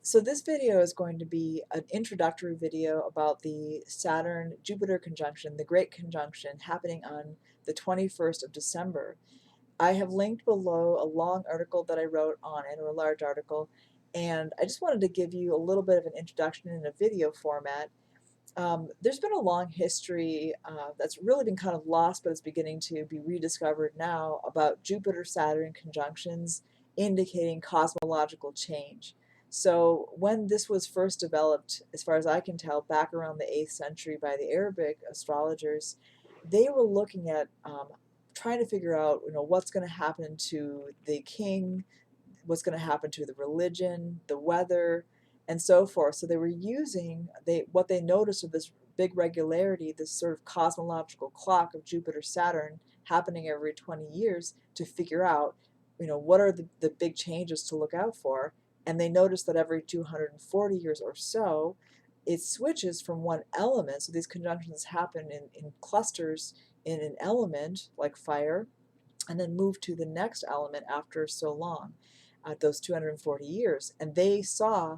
So this video is going to be an introductory video about the Saturn-Jupiter conjunction, the Great Conjunction, happening on the 21st of December. I have linked below a long article that I wrote on it, or a large article, and I just wanted to give you a little bit of an introduction in a video format. There's been a long history that's really been kind of lost, but it's beginning to be rediscovered now about Jupiter-Saturn conjunctions indicating cosmological change. So when this was first developed, as far as I can tell, back around the 8th century by the Arabic astrologers, they were looking at trying to figure out, what's going to happen to the king, what's going to happen to the religion, the weather, and so forth. So they were using what they noticed of this big regularity, this sort of cosmological clock of Jupiter Saturn happening every 20 years to figure out, what are the big changes to look out for. And they noticed that every 240 years or so, it switches from one element. So these conjunctions happen in clusters in an element like fire, and then move to the next element after so long, at those 240 years. And they saw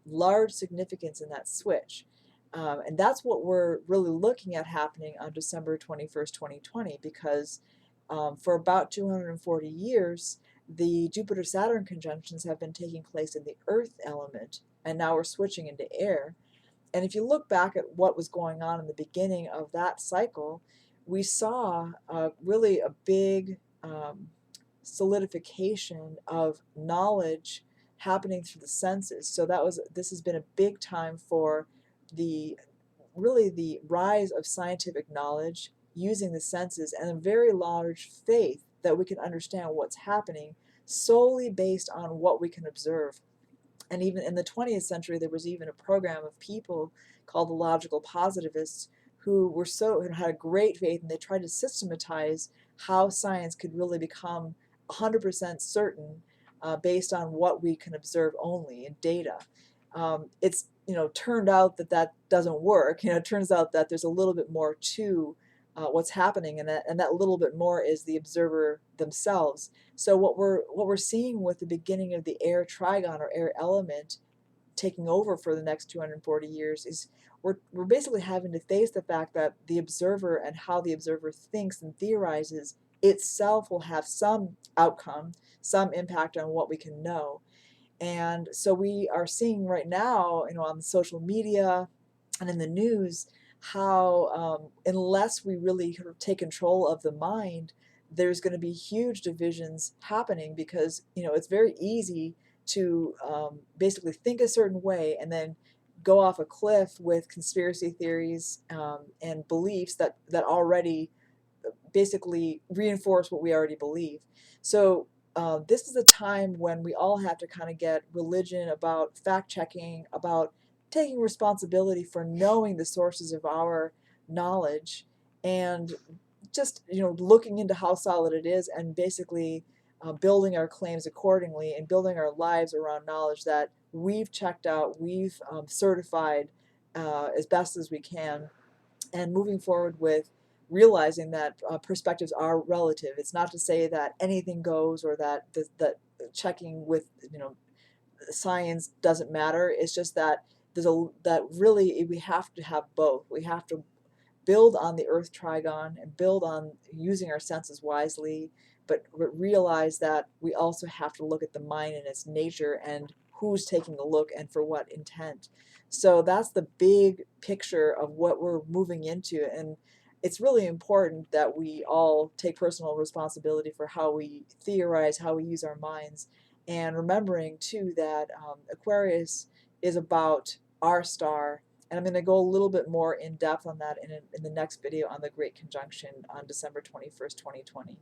large significance in that switch. And that's what we're really looking at happening on December 21st, 2020, because for about 240 years, the Jupiter-Saturn conjunctions have been taking place in the earth element, and now we're switching into air. And if you look back at what was going on in the beginning of that cycle, we saw really a big solidification of knowledge happening through the senses. So this has been a big time for really the rise of scientific knowledge using the senses, and a very large faith that we can understand what's happening solely based on what we can observe. And even in the 20th century, there was even a program of people called the logical positivists who had a great faith, and they tried to systematize how science could really become 100% certain based on what we can observe only in data. It's turned out that doesn't work. It turns out that there's a little bit more to what's happening, and that little bit more is the observer themselves. So what we're seeing with the beginning of the air trigon or air element taking over for the next 240 years is we're basically having to face the fact that the observer and how the observer thinks and theorizes itself will have some outcome, some impact on what we can know. And so we are seeing right now, on social media and in the news, how unless we really take control of the mind, there's going to be huge divisions happening, because it's very easy to basically think a certain way and then go off a cliff with conspiracy theories and beliefs that already basically reinforce what we already believe. So this is a time when we all have to kind of get religion about fact-checking, about taking responsibility for knowing the sources of our knowledge, and just looking into how solid it is, and basically building our claims accordingly, and building our lives around knowledge that we've checked out, we've certified as best as we can, and moving forward with realizing that perspectives are relative. It's not to say that anything goes, or that checking with science doesn't matter. It's just that that really we have to have both. We have to build on the earth trigon and build on using our senses wisely, but realize that we also have to look at the mind and its nature, and who's taking a look and for what intent. So that's the big picture of what we're moving into, and it's really important that we all take personal responsibility for how we theorize, how we use our minds, and remembering too that Aquarius is about our star. And I'm going to go a little bit more in depth on that in the next video on the Great Conjunction on December 21st, 2020.